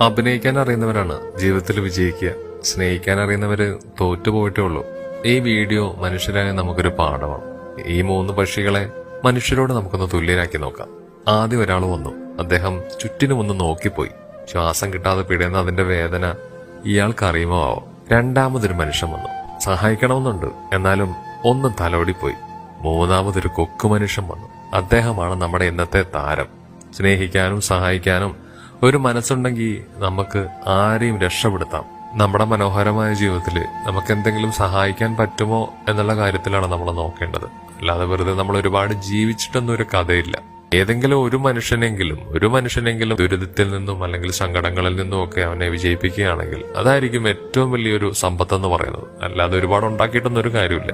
അഭിനയിക്കാൻ അറിയുന്നവരാണ് ജീവിതത്തിൽ വിജയിക്കുക. സ്നേഹിക്കാൻ അറിയുന്നവര് തോറ്റുപോയിട്ടേ ഉള്ളൂ. ഈ വീഡിയോ മനുഷ്യരായ നമുക്കൊരു പാഠമാണ്. ഈ 3 പക്ഷികളെ മനുഷ്യരോട് നമുക്കൊന്ന് തുല്യരാക്കി നോക്കാം. ആദ്യം ഒരാൾ വന്നു. അദ്ദേഹം ചുറ്റിനും ഒന്ന് നോക്കിപ്പോയി. ശ്വാസം കിട്ടാതെ പിടയുന്ന അതിന്റെ വേദന ഇയാൾക്ക് അറിയുമോ ആവോ. രണ്ടാമതൊരു മനുഷ്യൻ വന്നു. സഹായിക്കണമെന്നുണ്ട്, എന്നാലും ഒന്നും തലോടിപ്പോയി. മൂന്നാമതൊരു കൊക്കു മനുഷ്യൻ വന്നു. അദ്ദേഹമാണ് നമ്മുടെ ഇന്നത്തെ താരം. സ്നേഹിക്കാനും സഹായിക്കാനും ഒരു മനസ്സുണ്ടെങ്കിൽ നമുക്ക് ആരെയും രക്ഷപ്പെടുത്താം. നമ്മുടെ മനോഹരമായ ജീവിതത്തിൽ നമുക്ക് എന്തെങ്കിലും സഹായിക്കാൻ പറ്റുമോ എന്നുള്ള കാര്യത്തിലാണ് നമ്മൾ നോക്കേണ്ടത്. അല്ലാതെ വെറുതെ നമ്മൾ ഒരുപാട് ജീവിച്ചിട്ടൊന്നും ഒരു കഥയില്ല. ഏതെങ്കിലും ഒരു മനുഷ്യനെങ്കിലും ദുരിതത്തിൽ നിന്നും അല്ലെങ്കിൽ സങ്കടങ്ങളിൽ നിന്നും ഒക്കെ അവനെ വിജയിപ്പിക്കുകയാണെങ്കിൽ അതായിരിക്കും ഏറ്റവും വലിയൊരു സമ്പത്തെന്ന് പറയുന്നത്. അല്ലാതെ ഒരുപാട് ഉണ്ടാക്കിയിട്ടൊന്നും ഒരു കാര്യമില്ല.